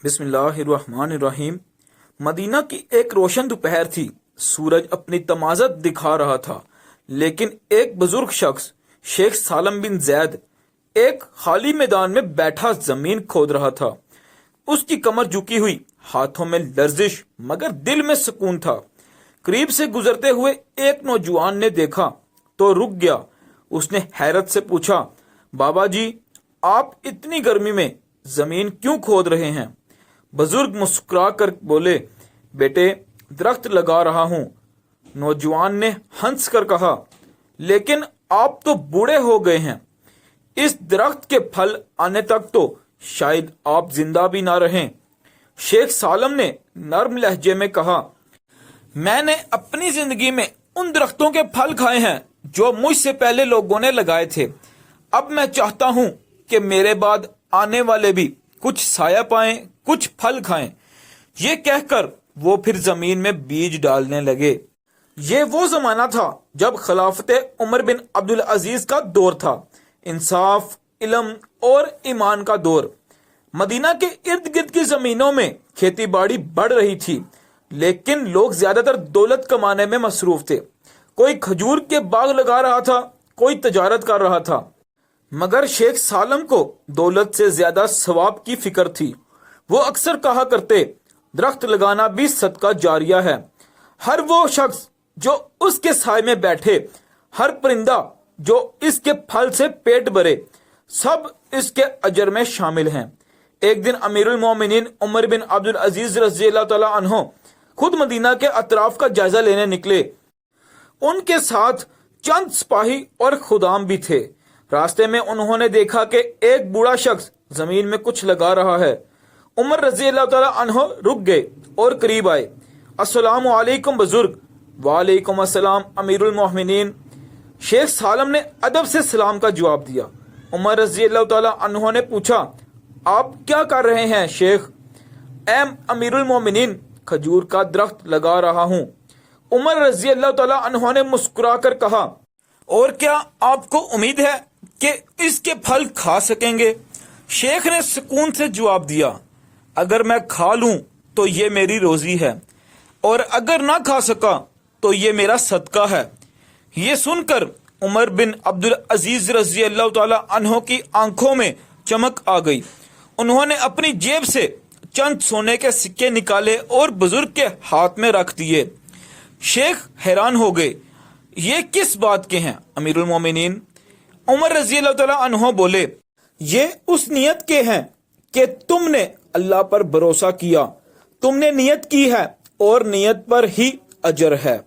بسم اللہ الرحمن الرحیم۔ مدینہ کی ایک روشن دوپہر تھی۔ سورج اپنی تمازت دکھا رہا تھا، لیکن ایک بزرگ شخص شیخ سالم بن زید ایک خالی میدان میں بیٹھا زمین کھود رہا تھا۔ اس کی کمر جھکی ہوئی، ہاتھوں میں لرزش مگر دل میں سکون تھا۔ قریب سے گزرتے ہوئے ایک نوجوان نے دیکھا تو رک گیا۔ اس نے حیرت سے پوچھا، بابا جی، آپ اتنی گرمی میں زمین کیوں کھود رہے ہیں؟ بزرگ مسکرا کر بولے، بیٹے، درخت لگا رہا ہوں۔ نوجوان نے ہنس کر کہا، لیکن آپ تو بوڑھے ہو گئے ہیں، اس درخت کے پھل آنے تک تو شاید آپ زندہ بھی نہ رہیں۔ شیخ سالم نے نرم لہجے میں کہا، میں نے اپنی زندگی میں ان درختوں کے پھل کھائے ہیں جو مجھ سے پہلے لوگوں نے لگائے تھے۔ اب میں چاہتا ہوں کہ میرے بعد آنے والے بھی کچھ سایہ پائیں، کچھ پھل کھائیں۔ یہ کہہ کر وہ پھر زمین میں بیج ڈالنے لگے۔ یہ وہ زمانہ تھا جب خلافت عمر بن عبدالعزیز کا دور تھا، انصاف، علم اور ایمان کا دور۔ مدینہ کے ارد گرد کی زمینوں میں کھیتی باڑی بڑھ رہی تھی، لیکن لوگ زیادہ تر دولت کمانے میں مصروف تھے۔ کوئی کھجور کے باغ لگا رہا تھا، کوئی تجارت کر رہا تھا، مگر شیخ سالم کو دولت سے زیادہ ثواب کی فکر تھی۔ وہ اکثر کہا کرتے، درخت لگانا بھی صدقہ جاریہ ہے۔ ہر وہ شخص جو اس کے سائے میں بیٹھے، ہر پرندہ جو اس کے پھل سے پیٹ بھرے، سب اس کے اجر میں شامل ہیں۔ ایک دن امیر المومنین عمر بن عبدالعزیز رضی اللہ تعالی عنہ خود مدینہ کے اطراف کا جائزہ لینے نکلے۔ ان کے ساتھ چند سپاہی اور خدام بھی تھے۔ راستے میں انہوں نے دیکھا کہ ایک بوڑھا شخص زمین میں کچھ لگا رہا ہے۔ عمر رضی اللہ تعالی عنہ رک گئے اور قریب آئے۔ السلام علیکم بزرگ۔ وعلیکم السلام امیر المومنین۔ شیخ سالم نے ادب سے سلام کا جواب دیا۔ عمر رضی اللہ تعالی عنہ نے پوچھا، آپ کیا کر رہے ہیں شیخ؟ اے امیر المومنین، کھجور کا درخت لگا رہا ہوں۔ عمر رضی اللہ تعالی عنہ نے مسکرا کر کہا، اور کیا آپ کو امید ہے کہ اس کے پھل کھا سکیں گے؟ شیخ نے سکون سے جواب دیا، اگر میں کھا لوں تو یہ میری روزی ہے، اور اگر نہ کھا سکا تو یہ میرا صدقہ ہے۔ یہ سن کر عمر بن عبدالعزیز رضی اللہ تعالی عنہ کی آنکھوں میں چمک آ گئی۔ انہوں نے اپنی جیب سے چند سونے کے سکے نکالے اور بزرگ کے ہاتھ میں رکھ دیے۔ شیخ حیران ہو گئے، یہ کس بات کے ہیں امیر المومنین؟ عمر رضی اللہ تعالی عنہ بولے، یہ اس نیت کے ہیں کہ تم نے اللہ پر بھروسہ کیا، تم نے نیت کی ہے اور نیت پر ہی اجر ہے۔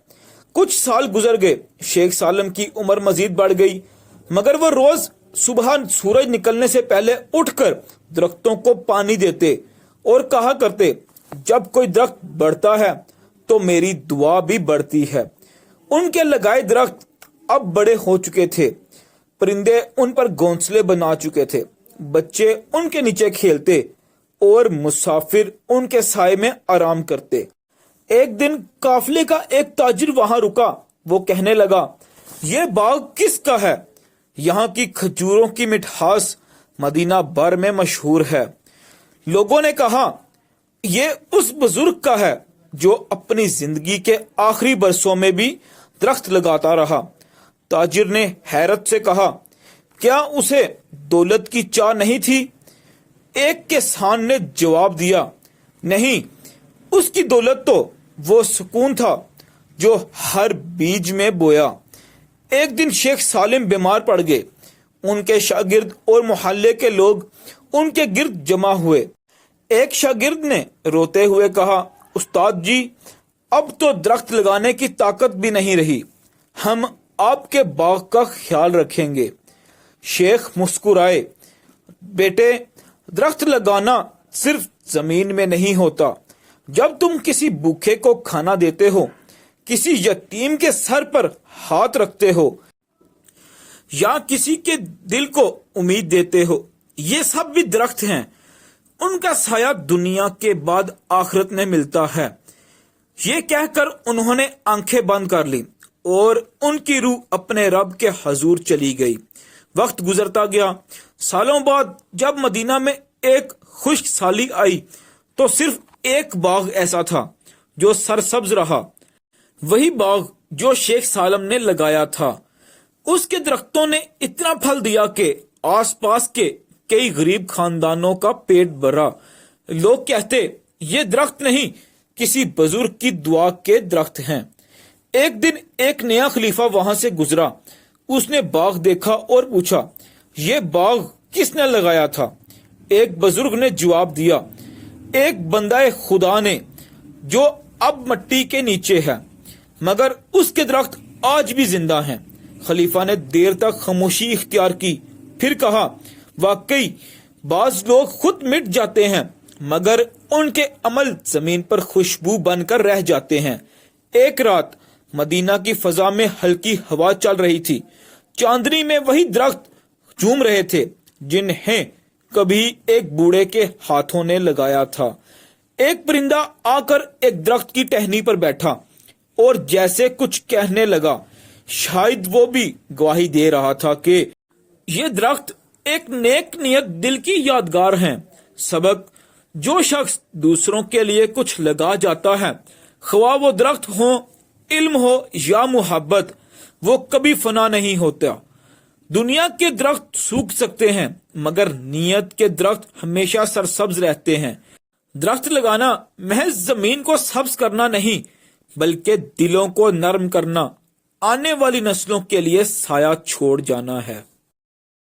کچھ سال گزر گئے، شیخ سالم کی عمر مزید بڑھ گئی، مگر وہ روز صبح سورج نکلنے سے پہلے اٹھ کر درختوں کو پانی دیتے اور کہا کرتے، جب کوئی درخت بڑھتا ہے تو میری دعا بھی بڑھتی ہے۔ ان کے لگائے درخت اب بڑے ہو چکے تھے، پرندے ان پر گھونسلے بنا چکے تھے، بچے ان کے نیچے کھیلتے اور مسافر ان کے سائے میں آرام کرتے۔ ایک دن قافلے کا ایک تاجر وہاں رکا۔ وہ کہنے لگا، یہ باغ کس کا ہے؟ یہاں کی کھجوروں کی مٹھاس مدینہ بھر میں مشہور ہے۔ لوگوں نے کہا، یہ اس بزرگ کا ہے جو اپنی زندگی کے آخری برسوں میں بھی درخت لگاتا رہا۔ تاجر نے حیرت سے کہا، کیا اسے دولت کی چاہ نہیں تھی؟ ایک کسان نے جواب دیا، نہیں، اس کی دولت تو وہ سکون تھا جو ہر بیج میں بویا۔ ایک دن شیخ سالم بیمار پڑ گئے۔ ان کے شاگرد اور محلے کے لوگ ان کے گرد جمع ہوئے۔ ایک شاگرد نے روتے ہوئے کہا، استاد جی، اب تو درخت لگانے کی طاقت بھی نہیں رہی، ہم آپ کے باغ کا خیال رکھیں گے۔ شیخ مسکرائے، بیٹے، درخت لگانا صرف زمین میں نہیں ہوتا۔ جب تم کسی بھوکے کو کھانا دیتے ہو، کسی یتیم کے سر پر ہاتھ رکھتے ہو، یا کسی کے دل کو امید دیتے ہو، یہ سب بھی درخت ہیں۔ ان کا سایہ دنیا کے بعد آخرت میں ملتا ہے۔ یہ کہہ کر انہوں نے آنکھیں بند کر لی اور ان کی روح اپنے رب کے حضور چلی گئی۔ وقت گزرتا گیا۔ سالوں بعد جب مدینہ میں ایک خشک سالی آئی تو صرف ایک باغ ایسا تھا جو سرسبز رہا، وہی باغ جو شیخ سالم نے لگایا تھا۔ اس کے درختوں نے اتنا پھل دیا کہ آس پاس کے کئی غریب خاندانوں کا پیٹ بھرا۔ لوگ کہتے یہ درخت نہیں، کسی بزرگ کی دعا کے درخت ہیں۔ ایک دن ایک نیا خلیفہ وہاں سے گزرا۔ اس نے باغ دیکھا اور پوچھا، یہ باغ کس نے لگایا تھا؟ ایک بزرگ نے جواب دیا، ایک بندہ خدا نے، جو اب مٹی کے نیچے ہے، مگر اس کے درخت آج بھی زندہ ہیں۔ خلیفہ نے دیر تک خاموشی اختیار کی، پھر کہا، واقعی بعض لوگ خود مٹ جاتے ہیں مگر ان کے عمل زمین پر خوشبو بن کر رہ جاتے ہیں۔ ایک رات مدینہ کی فضا میں ہلکی ہوا چل رہی تھی۔ چاندنی میں وہی درخت جھوم رہے تھے جنہیں کبھی ایک بوڑھے کے ہاتھوں نے لگایا تھا۔ ایک پرندہ آ کر ایک درخت کی ٹہنی پر بیٹھا اور جیسے کچھ کہنے لگا، شاید وہ بھی گواہی دے رہا تھا کہ یہ درخت ایک نیک نیت دل کی یادگار ہیں۔ سبق: جو شخص دوسروں کے لیے کچھ لگا جاتا ہے، خواہ وہ درخت ہو، علم ہو یا محبت، وہ کبھی فنا نہیں ہوتا۔ دنیا کے درخت سوکھ سکتے ہیں مگر نیت کے درخت ہمیشہ سرسبز رہتے ہیں۔ درخت لگانا محض زمین کو سبز کرنا نہیں بلکہ دلوں کو نرم کرنا، آنے والی نسلوں کے لیے سایہ چھوڑ جانا ہے۔